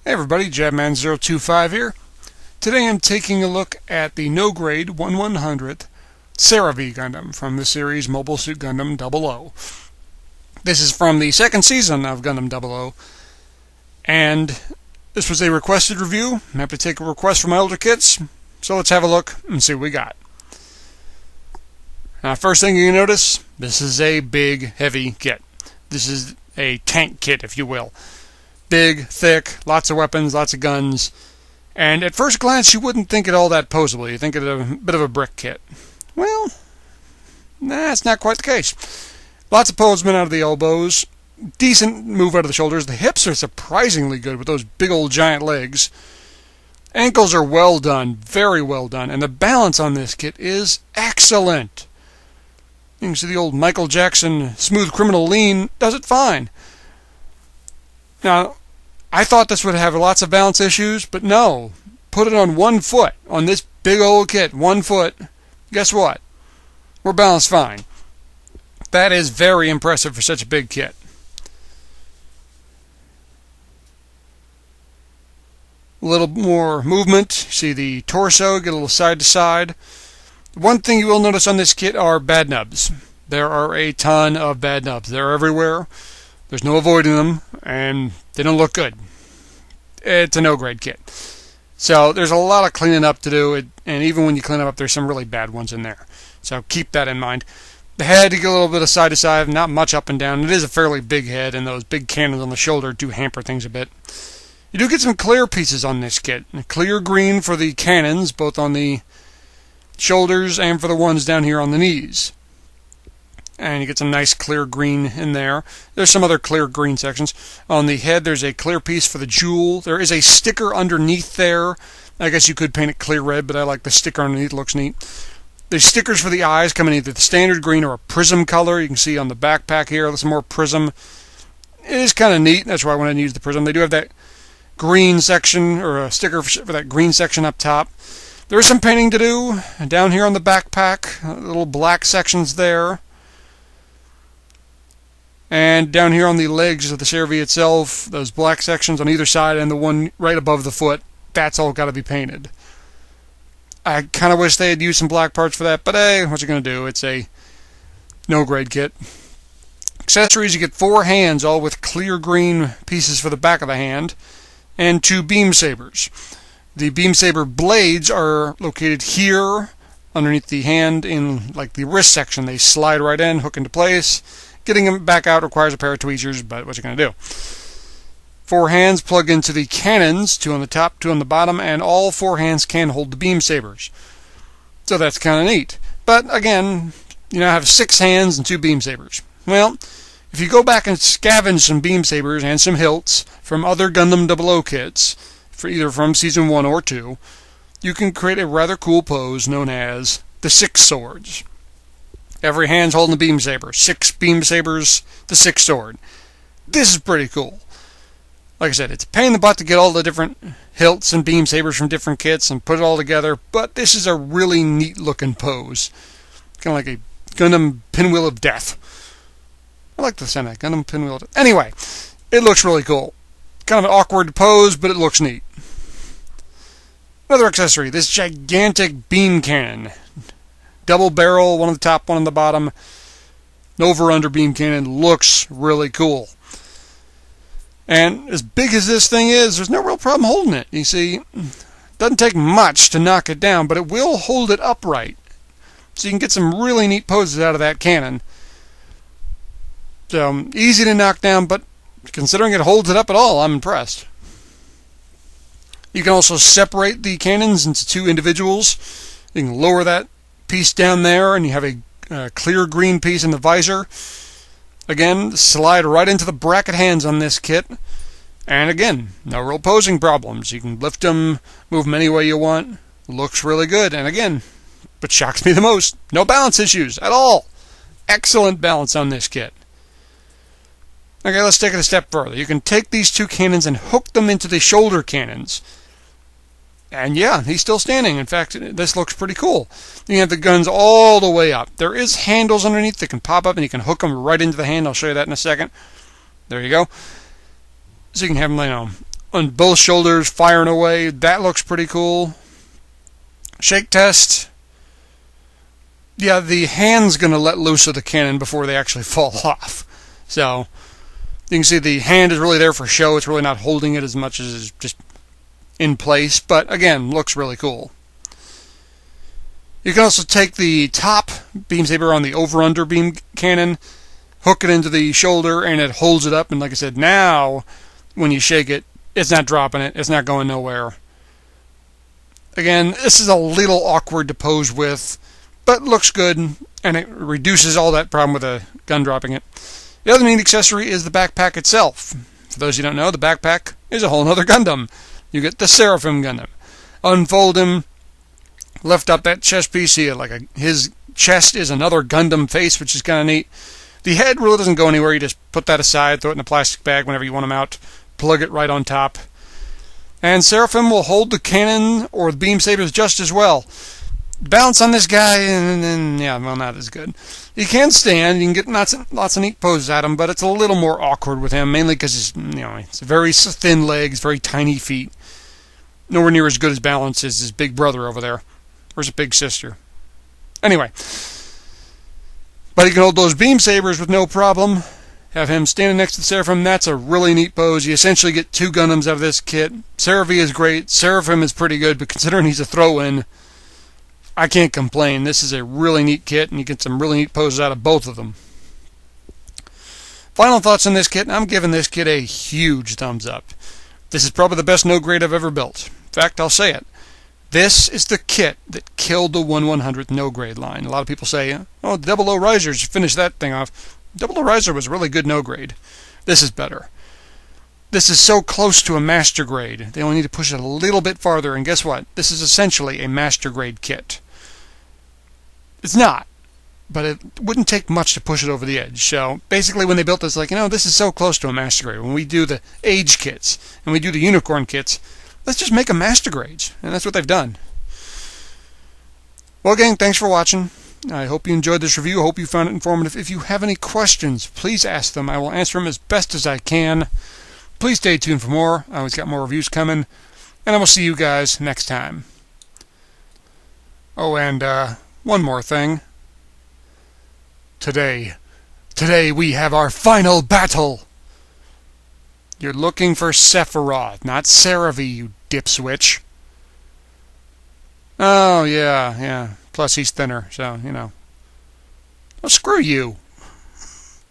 Hey everybody, Jabman025 here. Today I'm taking a look at the no-grade 1/100th Seravee Gundam from the series Mobile Suit Gundam 00. This is from the second season of Gundam 00, and this was a requested review. I'm happy to take a request from my older kits, so let's have a look and see what we got. Now, first thing you notice, this is a big, heavy kit. This is a tank kit, if you will. Big, thick, lots of weapons, lots of guns, and at first glance you wouldn't think it all that posable. You think it a bit of a brick kit. Well, that's not quite the case. Lots of posement out of the elbows, decent move out of the shoulders. The hips are surprisingly good with those big old giant legs. Ankles are well done, very well done, and the balance on this kit is excellent. You can see the old Michael Jackson smooth criminal lean does it fine. Now, I thought this would have lots of balance issues, but no. Put it on one foot, on this big old kit, 1 foot. Guess what? We're balanced fine. That is very impressive for such a big kit. A little more movement. See the torso, get a little side to side. One thing you will notice on this kit are bad nubs. There are a ton of bad nubs. They're everywhere. There's no avoiding them, and they don't look good. It's a no-grade kit. So there's a lot of cleaning up to do, and even when you clean them up, there's some really bad ones in there. So keep that in mind. The head, you get a little bit of side to side, not much up and down. It is a fairly big head, and those big cannons on the shoulder do hamper things a bit. You do get some clear pieces on this kit. Clear green for the cannons, both on the shoulders and for the ones down here on the knees. And you get some nice clear green in there. There's some other clear green sections. On the head, there's a clear piece for the jewel. There is a sticker underneath there. I guess you could paint it clear red, but I like the sticker underneath. It looks neat. The stickers for the eyes come in either the standard green or a prism color. You can see on the backpack here, there's some more prism. It is kind of neat. That's why I wanted to use the prism. They do have that green section, or a sticker for that green section up top. There is some painting to do down here on the backpack. Little black sections there. And down here on the legs of the Seravee itself, those black sections on either side and the one right above the foot, that's all got to be painted. I kind of wish they had used some black parts for that, but hey, what's it going to do? It's a no-grade kit. Accessories, you get 4 hands, all with clear green pieces for the back of the hand, and 2 beam sabers. The beam saber blades are located here, underneath the hand, in like the wrist section. They slide right in, hook into place. Getting them back out requires a pair of tweezers, but what you going to do? 4 hands plug into the cannons, 2 on the top, 2 on the bottom, and all 4 hands can hold the beam sabers. So that's kind of neat. But again, you now have 6 hands and 2 beam sabers. Well, if you go back and scavenge some beam sabers and some hilts from other Gundam 00 kits, for either from Season 1 or 2, you can create a rather cool pose known as the 6 swords. Every hand's holding a beam saber. 6 beam sabers, the 6 sword. This is pretty cool. Like I said, it's a pain in the butt to get all the different hilts and beam sabers from different kits and put it all together, but this is a really neat looking pose. Kind of like a Gundam Pinwheel of Death. I like the sound of that, Gundam Pinwheel of Death. Anyway, it looks really cool. Kind of an awkward pose, but it looks neat. Another accessory, this gigantic beam cannon. Double barrel, one on the top, one on the bottom. Over-under beam cannon looks really cool. And as big as this thing is, there's no real problem holding it. You see, it doesn't take much to knock it down, but it will hold it upright. So you can get some really neat poses out of that cannon. So, easy to knock down, but considering it holds it up at all, I'm impressed. You can also separate the cannons into 2 individuals. You can lower that piece down there, and you have a clear green piece in the visor. Again, slide right into the bracket hands on this kit. And again, no real posing problems. You can lift them, move them any way you want. Looks really good. And again, what shocks me the most, no balance issues at all. Excellent balance on this kit. Okay, let's take it a step further. You can take these 2 cannons and hook them into the shoulder cannons. And yeah, he's still standing. In fact, this looks pretty cool. You have the guns all the way up. There is handles underneath that can pop up, and you can hook them right into the hand. I'll show you that in a second. There you go. So you can have them, on both shoulders, firing away. That looks pretty cool. Shake test. Yeah, the hand's going to let loose of the cannon before they actually fall off. So, you can see the hand is really there for show. It's really not holding it as much as it's just in place. But, again, looks really cool. You can also take the top beam saber on the over-under beam cannon, hook it into the shoulder, and it holds it up. And like I said, now, when you shake it, it's not dropping it. It's not going nowhere. Again, this is a little awkward to pose with, but looks good, and it reduces all that problem with a gun dropping it. The other neat accessory is the backpack itself. For those who don't know, the backpack is a whole other Gundam. You get the Seraphim Gundam. Unfold him, lift up that chest piece here, his chest is another Gundam face, which is kind of neat. The head really doesn't go anywhere. You just put that aside, throw it in a plastic bag whenever you want them out, plug it right on top. And Seraphim will hold the cannon or the beam sabers just as well. Balance on this guy, and yeah, well, not as good. He can stand. You can get lots of neat poses at him, but it's a little more awkward with him, mainly because he's very thin legs, very tiny feet. Nowhere near as good as balance as his big brother over there, or his big sister. Anyway, but he can hold those beam sabers with no problem. Have him standing next to the Seraphim. That's a really neat pose. You essentially get two Gundams out of this kit. Seravee is great. Seraphim is pretty good, but considering he's a throw-in, I can't complain. This is a really neat kit, and you get some really neat poses out of both of them. Final thoughts on this kit. I'm giving this kit a huge thumbs up. This is probably the best no grade I've ever built. In fact, I'll say it. This is the kit that killed the 1/100th no grade line. A lot of people say, oh, the 00 Risers finished that thing off. 00 Riser was really good no grade. This is better. This is so close to a master grade. They only need to push it a little bit farther, and guess what? This is essentially a master grade kit. It's not, but it wouldn't take much to push it over the edge. So basically when they built this, this is so close to a master grade. When we do the age kits and we do the unicorn kits, let's just make them master grades. And that's what they've done. Well, gang, thanks for watching. I hope you enjoyed this review. I hope you found it informative. If you have any questions, please ask them. I will answer them as best as I can. Please stay tuned for more. I always got more reviews coming. And I will see you guys next time. Oh, and one more thing. Today we have our final battle. You're looking for Sephiroth, not Seravee, you dipswitch. Oh, yeah. Plus he's thinner, so, Well, screw you.